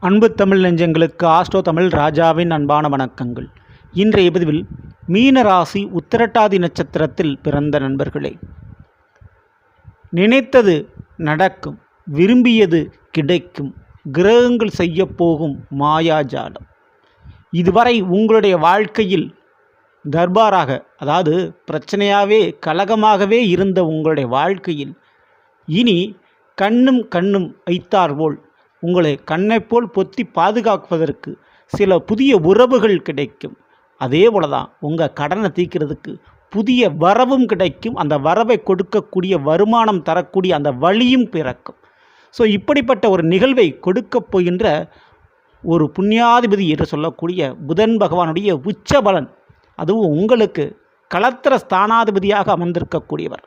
அன்பு தமிழ் நெஞ்சங்களுக்கு ஆஸ்ட்ரோ தமிழ் ராஜாவின் அன்பான வணக்கங்கள். இன்றைய பதிவில் மீன ராசி உத்திரட்டாதி நட்சத்திரத்தில் பிறந்த நண்பர்களே, நினைத்தது நடக்கும், விரும்பியது கிடைக்கும், கிரகங்கள் செய்ய போகும் மாயாஜாலம். இதுவரை உங்களுடைய வாழ்க்கையில் தர்பாராக, அதாவது பிரச்சனையாகவே கலகமாகவே இருந்த உங்களுடைய வாழ்க்கையில் இனி கண்ணும் வைத்தார் போல் உங்களை கண்ணைப்போல் பொத்தி பாதுகாப்பதற்கு சில புதிய உறவுகள் கிடைக்கும். அதே போல தான் உங்கள் கடனை தீர்க்கிறதுக்கு புதிய வரவும் கிடைக்கும். அந்த வரவை கொடுக்கக்கூடிய, வருமானம் தரக்கூடிய அந்த வழியும் பிறக்கும். ஸோ இப்படிப்பட்ட ஒரு நிகழ்வை கொடுக்கப் போகின்ற ஒரு புண்ணியாதிபதி என்று சொல்லக்கூடிய புதன் பகவானுடைய உச்ச பலன், அதுவும் உங்களுக்கு களத்திர ஸ்தானாதிபதியாக அமர்ந்திருக்கக்கூடியவர்.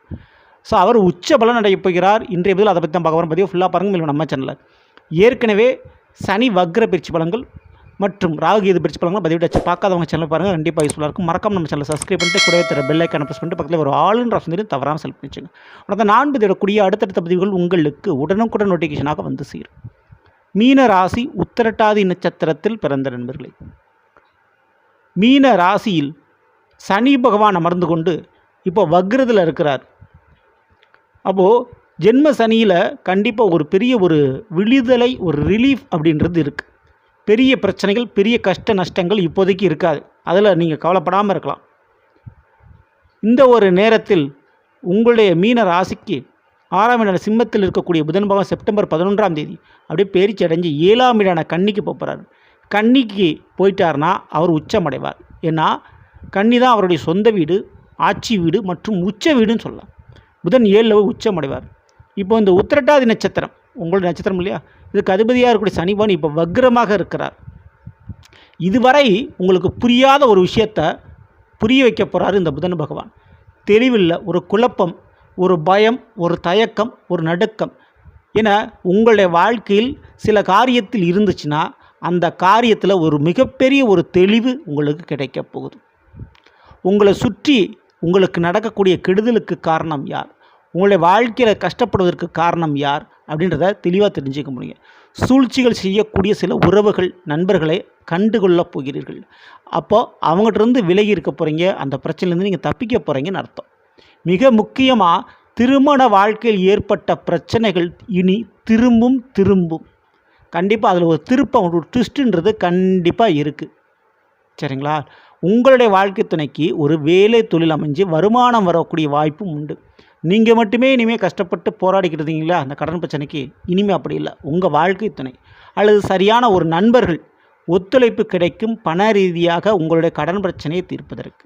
ஸோ அவர் உச்ச பலன் அடைய போகிறார். இன்றைய பதில் அதை பற்றி தான் பார்க்க பதிவு ஃபுல்லாக பாருங்கள் நம்ம சேனலில். ஏற்கனவே சனி வக்ர பயிற்சி பலன்கள் மற்றும் ராகுகேது பயிற்சி பலன்கள் பதிவிட்டாச்சு. பார்க்காதவங்க சேனல் பாருங்கள், கண்டிப்பாக யூஸ்ஃபுல்லாக இருக்கும். மறக்காம நம்ம சேனலை சப்ஸ்கிரைப் பண்ணிட்டு கூடவே தர பெல் ஐக்கானை ப்ரெஸ் பண்ணிட்டு பக்கத்தில் ஒரு ஆளுன்ற ஆப்ஷன் தவறாமல் செலக்ட் பண்ணிச்சுங்க. ஆனால் நான் பதிவிடக்கூடிய அடுத்தடுத்த பதிவுகள் உங்களுக்கு உடனுக்குடன் நோட்டிஃபிகேஷனாக வந்து சேரும். மீன ராசி உத்திரட்டாதி நட்சத்திரத்தில் பிறந்த நண்பர்களே, மீன ராசியில் சனி பகவான் அமர்ந்து கொண்டு இப்போ வக்ரத்தில் இருக்கிறார். அப்போது ஜென்ம சனியில் கண்டிப்பாக ஒரு பெரிய ஒரு விடுதலை, ஒரு ரிலீஃப் அப்படின்றது இருக்குது. பெரிய பிரச்சனைகள், பெரிய கஷ்ட நஷ்டங்கள் இப்போதைக்கு இருக்காது. அதில் நீங்கள் கவலைப்படாமல் இருக்கலாம். இந்த ஒரு நேரத்தில் உங்களுடைய மீன ராசிக்கு 6ஆம் இடான சிம்மத்தில் இருக்கக்கூடிய புதன் பகவான் செப்டம்பர் 11ஆம் தேதி அப்படியே பயிற்சி அடைஞ்சு 7ஆம் இடான கன்னிக்கு போகிறார். கன்னிக்கு போயிட்டார்னா அவர் உச்சமடைவார். ஏன்னா கன்னி தான் அவருடைய சொந்த வீடு, ஆட்சி வீடு மற்றும் உச்ச வீடுன்னு சொல்லலாம். புதன் 7ல் உச்சமடைவார். இப்போ இந்த உத்திரட்டாதி நட்சத்திரம் உங்களுடைய நட்சத்திரம் இல்லையா, இதுக்கு அதிபதியாக இருக்கக்கூடிய சனிபகவான் இப்போ வக்ரமாக இருக்கிறார். இதுவரை உங்களுக்கு புரியாத ஒரு விஷயத்தை புரிய வைக்க போகிறாரு இந்த புதன் பகவான். தெளிவில்லை, ஒரு குழப்பம், ஒரு பயம், ஒரு தயக்கம், ஒரு நடுக்கம் என உங்களுடைய வாழ்க்கையில் சில காரியத்தில் இருந்துச்சுன்னா அந்த காரியத்தில் ஒரு மிகப்பெரிய ஒரு தெளிவு உங்களுக்கு கிடைக்க போகுது. உங்களை சுற்றி உங்களுக்கு நடக்கக்கூடிய கெடுதலுக்கு காரணம் யார், உங்களுடைய வாழ்க்கையில் கஷ்டப்படுவதற்கு காரணம் யார் அப்படின்றத தெளிவாக தெரிஞ்சுக்க முடியும். சூழ்ச்சிகள் செய்யக்கூடிய சில உறவுகள், நண்பர்களை கண்டுகொள்ளப் போகிறீர்கள். அப்போது அவங்ககிட்டருந்து விலகி இருக்க போகிறீங்க. அந்த பிரச்சனையிலேருந்து நீங்கள் தப்பிக்க போகிறீங்கன்னு அர்த்தம். மிக முக்கியமாக திருமண வாழ்க்கையில் ஏற்பட்ட பிரச்சனைகள் இனி திரும்பும். கண்டிப்பாக அதில் ஒரு திருப்பம், ஒரு ட்விஸ்ட்டுன்றது கண்டிப்பாக இருக்குது. சரிங்களா? உங்களுடைய வாழ்க்கை துணைக்கு ஒரு வேலை தொழில் அமைஞ்சு வருமானம் வரக்கூடிய வாய்ப்பும் உண்டு. நீங்கள் மட்டுமே இனிமேல் கஷ்டப்பட்டு போராடிக்கிறதுங்களா அந்த கடன் பிரச்சனைக்கு, இனிமேல் அப்படி இல்லை. உங்கள் வாழ்க்கை துணை அல்லது சரியான ஒரு நண்பர்கள் ஒத்துழைப்பு கிடைக்கும் பண ரீதியாக உங்களுடைய கடன் பிரச்சனையை தீர்ப்பதற்கு.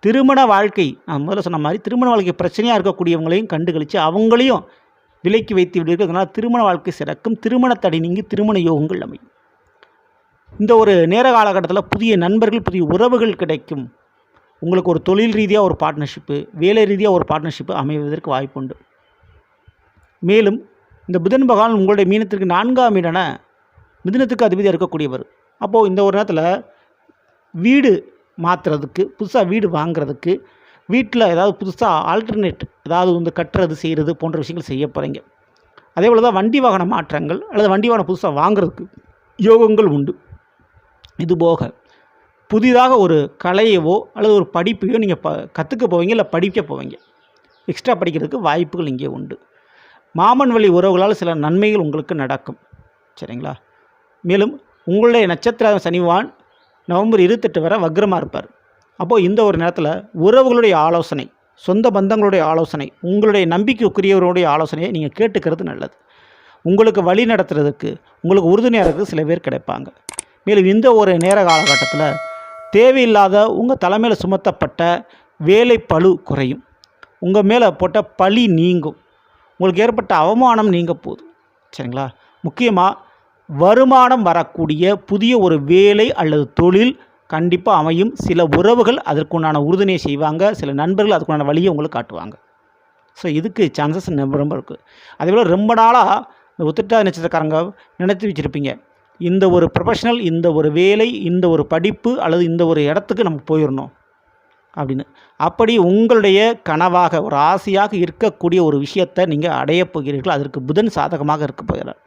திருமண வாழ்க்கை, நான் முதல்ல சொன்ன மாதிரி திருமண வாழ்க்கை பிரச்சனையாக இருக்கக்கூடியவங்களையும் கண்டுகளித்து அவங்களையும் விலைக்கு வைத்து விடுவீர்கள். அதனால் திருமண வாழ்க்கை சிறக்கும், திருமண தடை நீங்கி திருமண யோகங்கள் அமையும். இந்த ஒரு நேர காலகட்டத்தில் புதிய நண்பர்கள், புதிய உறவுகள் கிடைக்கும். உங்களுக்கு ஒரு தொழில் ரீதியாக ஒரு பார்ட்னர்ஷிப்பு, வேலை ரீதியாக ஒரு பார்ட்னர்ஷிப்பு அமைவதற்கு வாய்ப்புண்டு. மேலும் இந்த புதன் பகவான் உங்களுடைய மீனத்திற்கு 4ஆம் இடான மிதுனத்துக்கு அதிபதியாக இருக்கக்கூடியவர். அப்போது இந்த ஒரு நேரத்தில் வீடு மாற்றுறதுக்கு, புதுசாக வீடு வாங்குறதுக்கு, வீட்டில் ஏதாவது புதுசாக ஆல்டர்னேட் ஏதாவது வந்து கட்டுறது, செய்கிறது போன்ற விஷயங்கள் செய்ய போகிறீங்க. அதே போல் தான் வண்டி வாகன மாற்றங்கள் அல்லது வண்டி வாகனம் புதுசாக வாங்குறதுக்கு யோகங்கள் உண்டு. இதுபோக புதிதாக ஒரு கலையவோ அல்லது ஒரு படிப்பையோ நீங்கள் கற்றுக்க போவீங்க, இல்லை படிக்க போவீங்க. எக்ஸ்ட்ரா படிக்கிறதுக்கு வாய்ப்புகள் இங்கே உண்டு. மாமன் வழி உறவுகளால் சில நன்மைகள் உங்களுக்கு நடக்கும். சரிங்களா? மேலும் உங்களுடைய நட்சத்திர சனிவான் நவம்பர் 28 வரை வக்ரமாக இருப்பார். அப்போது இந்த ஒரு நேரத்தில் உறவுகளுடைய ஆலோசனை, சொந்த பந்தங்களுடைய ஆலோசனை, உங்களுடைய நம்பிக்கைக்குரியவருடைய ஆலோசனையை நீங்கள் கேட்டுக்கிறது நல்லது. உங்களுக்கு வழி நடத்துறதுக்கு, உங்களுக்கு உறுதுணையாக இருக்கிறது சில பேர் கிடைப்பாங்க. மேலும் இந்த ஒரு நேர காலகட்டத்தில் தேவையில்லாத உங்கள் தலைமையில் சுமத்தப்பட்ட வேலை பளு குறையும். உங்கள் மேலே போட்ட பழி நீங்கும். உங்களுக்கு ஏற்பட்ட அவமானம் நீங்க போகுது. சரிங்களா? முக்கியமாக வருமானம் வரக்கூடிய புதிய ஒரு வேலை அல்லது தொழில் கண்டிப்பாக அமையும். சில உறவுகள் அதற்குண்டான உறுதுணையை செய்வாங்க, சில நண்பர்கள் அதுக்குண்டான வழியை உங்களுக்கு காட்டுவாங்க. ஸோ இதுக்கு சான்சஸ் ரொம்ப இருக்குது. அதேபோல் ரொம்ப நாளாக இந்த உத்திரட்டாதி நட்சத்திரக்காரங்க நினைத்து வச்சுருப்பீங்க, இந்த ஒரு ப்ரொஃபஷனல், இந்த ஒரு வேலை, இந்த ஒரு படிப்பு அல்லது இந்த ஒரு இடத்துக்கு நம்ம போயிடணும் அப்படின்னு. அப்படி உங்களுடைய கனவாக, ஒரு ஆசையாக இருக்கக்கூடிய ஒரு விஷயத்தை நீங்கள் அடையப் போகிறீர்கள். அதற்கு புதன் சாதகமாக இருக்க போகிறார்.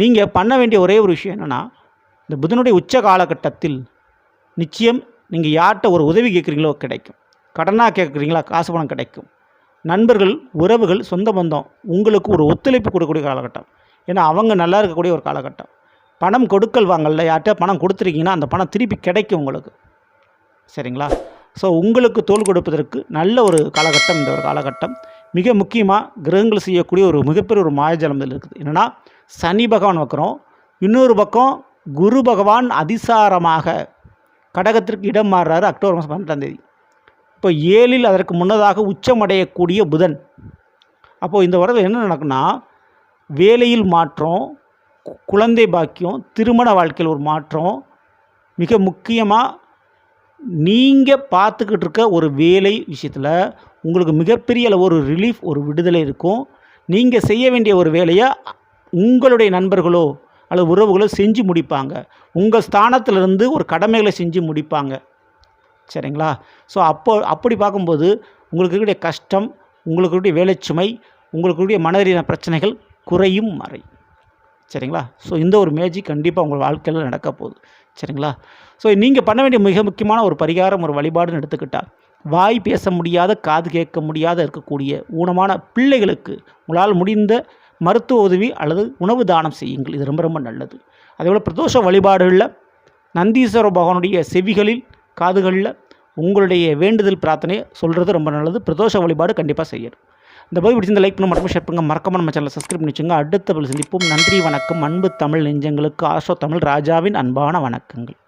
நீங்கள் பண்ண வேண்டிய ஒரே ஒரு விஷயம் என்னென்னா, இந்த புதனுடைய உச்ச காலகட்டத்தில் நிச்சயம் நீங்கள் யார்கிட்ட ஒரு உதவி கேட்குறீங்களோ கிடைக்கும். கடனாக கேட்குறீங்களா காசு பணம் கிடைக்கும். நண்பர்கள், உறவுகள், சொந்த பந்தம் உங்களுக்கு ஒரு ஒத்துழைப்பு கொடுக்கக்கூடிய காலகட்டம். ஏன்னா அவங்க நல்லா இருக்கக்கூடிய ஒரு காலகட்டம். பணம் கொடுக்கல் வாங்கல, யார்கிட்ட பணம் கொடுத்துருக்கீங்கன்னா அந்த பணம் திருப்பி கிடைக்கும் உங்களுக்கு. சரிங்களா? ஸோ உங்களுக்கு தோள் கொடுப்பதற்கு நல்ல ஒரு காலகட்டம் இந்த ஒரு காலகட்டம். மிக முக்கியமாக கிரகங்கள் செய்யக்கூடிய ஒரு மிகப்பெரிய ஒரு மாயாஜாலம் இதில் இருக்குது. என்னென்னா, சனி பகவான் வக்கரம், இன்னொரு பக்கம் குரு பகவான் அதிசாரமாக கடகத்திற்கு இடம் மாறுறாரு அக்டோபர் மாதம் 12ஆம் தேதி. இப்போ 7இல் அதற்கு முன்னதாக உச்சமடையக்கூடிய புதன். அப்போது இந்த வருடம் என்ன நடக்குன்னா, வேலையில் மாற்றம், குழந்தை பாக்கியம், திருமண வாழ்க்கையில் ஒரு மாற்றம், மிக முக்கியமாக நீங்கள் பார்த்துக்கிட்டு இருக்க ஒரு வேலை விஷயத்தில் உங்களுக்கு மிகப்பெரிய அளவு ஒரு ரிலீஃப், ஒரு விடுதலை இருக்கும். நீங்கள் செய்ய வேண்டிய ஒரு வேலையை உங்களுடைய நண்பர்களோ அல்லது உறவுகளோ செஞ்சு முடிப்பாங்க. உங்கள் ஸ்தானத்திலிருந்து ஒரு கடமைகளை செஞ்சு முடிப்பாங்க. சரிங்களா? ஸோ அப்படி பார்க்கும்போது உங்களுக்கு இருக்கக்கூடிய கஷ்டம், உங்களுக்கு இருக்கக்கூடிய வேலைச்சுமை, உங்களுக்கு இருக்கக்கூடிய மனரீதியான பிரச்சனைகள் குறையும் மறையும். சரிங்களா? ஸோ இந்த ஒரு மேஜிக் கண்டிப்பாக உங்கள் வாழ்க்கையில் நடக்க போகுது. சரிங்களா? ஸோ நீங்கள் பண்ண வேண்டிய மிக முக்கியமான ஒரு பரிகாரம், ஒரு வழிபாடுன்னு எடுத்துக்கிட்டால், வாய் பேச முடியாத, காது கேட்க முடியாத இருக்கக்கூடிய ஊனமான பிள்ளைகளுக்கு உங்களால் முடிந்த மருத்துவ உதவி அல்லது உணவு தானம் செய்யுங்கள். இது ரொம்ப ரொம்ப நல்லது. அதேபோல் பிரதோஷ வழிபாடுகளில் நந்தீஸ்வர பகவானுடைய செவிகளில், காதுகளில் உங்களுடைய வேண்டுதல் பிரார்த்தனை சொல்கிறது ரொம்ப நல்லது. பிரதோஷ வழிபாடு கண்டிப்பாக செய்யணும். இந்த பதிவு பிடிச்சிருந்த லைக் பண்ண மட்டும் ஷேர் பண்ணுங்கள். மறக்காம நம்ம சேனலை சப்ஸ்கிரைப் பண்ணி வச்சுங்க. அடுத்த பதில் சந்திப்போம். நன்றி, வணக்கம். அன்பு தமிழ் நெஞ்சங்களுக்கு ஆஷோ தமிழ் ராஜாவின் அன்பான வணக்கங்கள்.